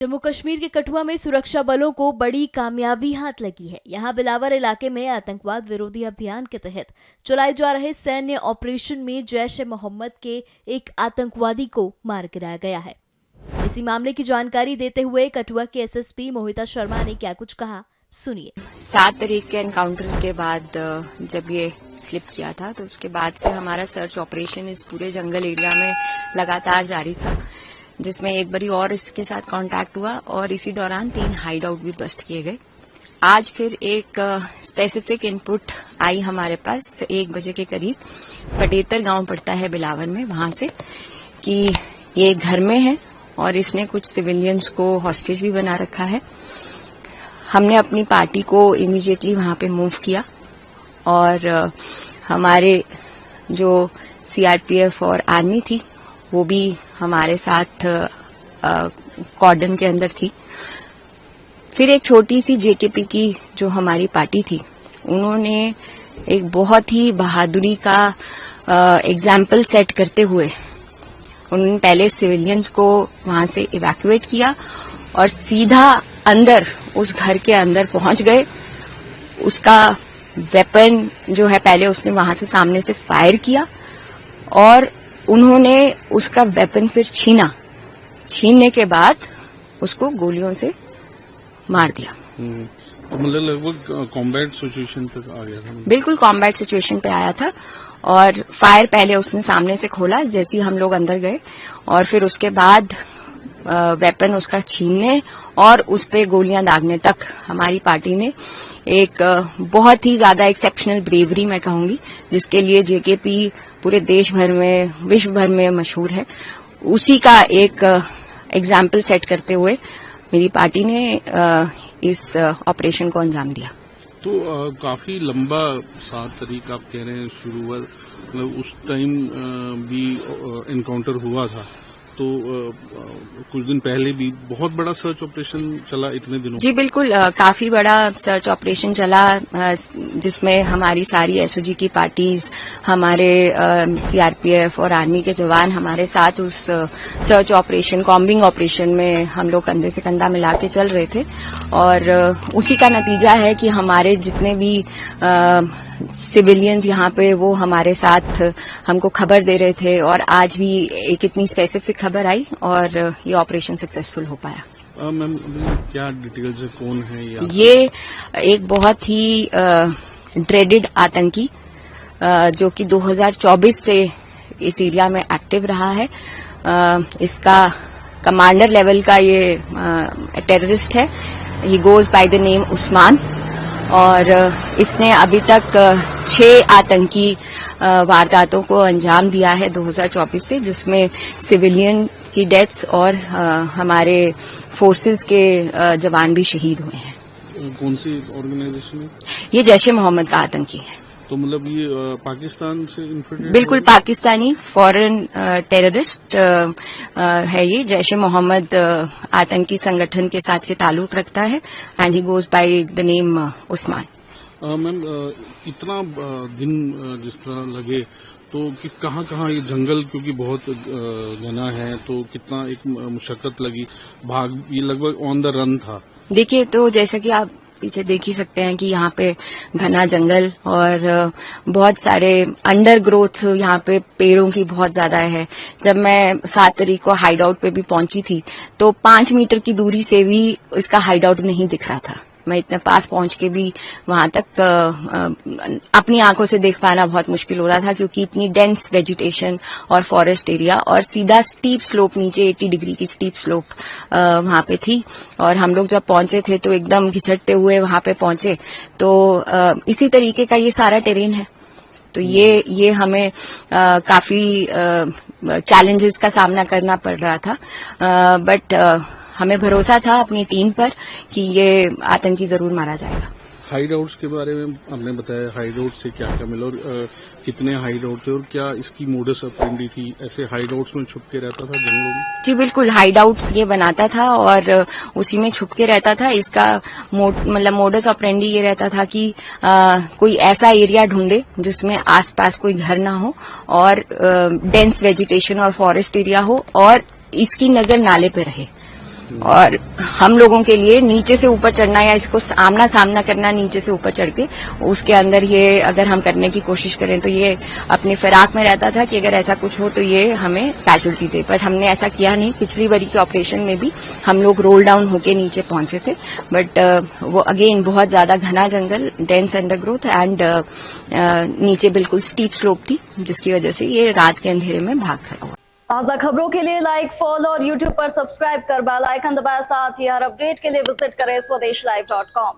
जम्मू कश्मीर के कठुआ में सुरक्षा बलों को बड़ी कामयाबी हाथ लगी है। यहां बिलावर इलाके में आतंकवाद विरोधी अभियान के तहत चलाए जा रहे सैन्य ऑपरेशन में जैश-ए-मोहम्मद के एक आतंकवादी को मार गिराया गया है। इसी मामले की जानकारी देते हुए कठुआ के एसएसपी मोहिता शर्मा ने क्या कुछ कहा, सुनिए। 7 तारीख के एनकाउंटर के बाद जब ये स्लिप किया था तो उसके बाद से हमारा सर्च ऑपरेशन इस पूरे जंगल एरिया में लगातार जारी था, जिसमें एक बारी और इसके साथ कांटेक्ट हुआ और इसी दौरान 3 हाइड आउट भी बस्ट किए गए। आज फिर एक स्पेसिफिक इनपुट आई हमारे पास 1 बजे के करीब, पटेतर गांव पड़ता है बिलावर में, वहां से कि ये घर में है और इसने कुछ सिविलियंस को हॉस्टेज भी बना रखा है। हमने अपनी पार्टी को इमीडिएटली वहां पे मूव किया और हमारे जो सीआरपीएफ और आर्मी थी वो भी हमारे साथ कॉर्डन के अंदर थी। फिर एक छोटी सी जेकेपी की जो हमारी पार्टी थी, उन्होंने एक बहुत ही बहादुरी का एग्जाम्पल सेट करते हुए उन्होंने पहले सिविलियंस को वहां से इवैक्यूएट किया और सीधा अंदर उस घर के अंदर पहुंच गए। उसका वेपन जो है पहले उसने वहां से सामने से फायर किया और उन्होंने उसका वेपन फिर छीनने के बाद उसको गोलियों से मार दिया। मतलब लगभग कॉम्बैट सिचुएशन तक आ गया था। बिल्कुल कॉम्बैट सिचुएशन पे आया था और फायर पहले उसने सामने से खोला जैसे ही हम लोग अंदर गए और फिर उसके बाद वेपन उसका छीनने और उस पे गोलियां दागने तक हमारी पार्टी ने एक बहुत ही ज्यादा एक्सेप्शनल ब्रेवरी मैं कहूंगी, जिसके लिए जेकेपी पूरे देश भर में, विश्व भर में मशहूर है। उसी का एक एग्जाम्पल सेट करते हुए मेरी पार्टी ने इस ऑपरेशन को अंजाम दिया। तो काफी लंबा 7 तारीख आप कह रहे हैं शुरू हुआ, मतलब उस टाइम भी एनकाउंटर हुआ था, तो कुछ दिन पहले भी बहुत बड़ा सर्च ऑपरेशन चला इतने दिनों। जी बिल्कुल, काफी बड़ा सर्च ऑपरेशन चला, जिसमें हमारी सारी एसओजी की पार्टीज, हमारे सीआरपीएफ और आर्मी के जवान हमारे साथ उस सर्च ऑपरेशन, कॉम्बिंग ऑपरेशन में हम लोग कंधे से कंधा मिला के चल रहे थे और उसी का नतीजा है कि हमारे जितने भी सिविलियंस यहाँ पे वो हमारे साथ हमको खबर दे रहे थे और आज भी एक इतनी स्पेसिफिक खबर आई और ये ऑपरेशन सक्सेसफुल हो पाया। मैम क्या डिटेल्स है, कौन है ये एक बहुत ही ड्रेडेड आतंकी जो कि 2024 से इस एरिया में एक्टिव रहा है। इसका कमांडर लेवल का ये टेररिस्ट है। He goes by the name Usman और इसने अभी तक 6 आतंकी वारदातों को अंजाम दिया है 2024 से, जिसमें सिविलियन की डेथ्स और हमारे फोर्सेस के जवान भी शहीद हुए हैं। कौन सी ऑर्गेनाइजेशन है? ये जैश-ए-मोहम्मद का आतंकी है। तो मतलब ये पाकिस्तान से इन्फिल्ट्रेट? बिल्कुल पाकिस्तानी फॉरेन टेररिस्ट है। ये जैश-ए-मोहम्मद आतंकी संगठन के साथ के ताल्लुक रखता है and he goes by the name Usman. Ma'am इतना दिन जिस तरह लगे तो कि कहाँ ये जंगल क्योंकि बहुत घना है, तो कितना एक मुशक्कत लगी, भाग ये लगभग ऑन द रन था। देखिए, तो जैसा कि आप पीछे देख ही सकते हैं कि यहाँ पे घना जंगल और बहुत सारे अंडर ग्रोथ, यहाँ पे पेड़ों की बहुत ज्यादा है। जब मैं 7 तारीख को हाइड आउट पे भी पहुंची थी तो 5 मीटर की दूरी से भी इसका हाइड आउट नहीं दिख रहा था। मैं इतने पास पहुंच के भी वहां तक अपनी आंखों से देख पाना बहुत मुश्किल हो रहा था, क्योंकि इतनी डेंस वेजिटेशन और फॉरेस्ट एरिया और सीधा स्टीप स्लोप, नीचे 80 डिग्री की स्टीप स्लोप वहां पे थी। और हम लोग जब पहुंचे थे तो एकदम घिसटते हुए वहां पे पहुंचे, तो इसी तरीके का ये सारा टेरेन है। तो ये हमें काफी चैलेंजेस का सामना करना पड़ रहा था, बट हमें भरोसा था अपनी टीम पर कि ये आतंकी जरूर मारा जाएगा। हाइड आउट्स के बारे में आपने बताया, हाइड आउट से क्या क्या मिला और कितने हाइड आउट थे और क्या इसकी मोडस ऑपरेंडी थी? ऐसे हाइड आउट्स में छुप के रहता था जंगलों में? जी बिल्कुल, हाइड आउट्स ये बनाता था और उसी में छुप के रहता था। इसका मतलब मोडस ऑपरेंडी ये रहता था कि कोई ऐसा एरिया ढूंढे जिसमें आसपास कोई घर ना हो और डेंस वेजिटेशन और फॉरेस्ट एरिया हो और इसकी नजर नाले पे रहे। और हम लोगों के लिए नीचे से ऊपर चढ़ना या इसको आमना सामना करना नीचे से ऊपर चढ़ के, उसके अंदर ये अगर हम करने की कोशिश करें तो ये अपनी फिराक में रहता था कि अगर ऐसा कुछ हो तो ये हमें कैजुअल्टी दे, पर हमने ऐसा किया नहीं। पिछली बारी के ऑपरेशन में भी हम लोग रोल डाउन होके नीचे पहुंचे थे, बट वो अगेन बहुत ज्यादा घना जंगल, डेंस अंडरग्रोथ एंड नीचे बिल्कुल स्टीप स्लोप थी, जिसकी वजह से ये रात के अंधेरे में भाग खड़ा हुआ। ताज़ा खबरों के लिए लाइक, फॉलो और यूट्यूब पर सब्सक्राइब कर बेल आइकन दबाएं। साथ ही हर अपडेट के लिए विजिट करें स्वदेशलाइव.com।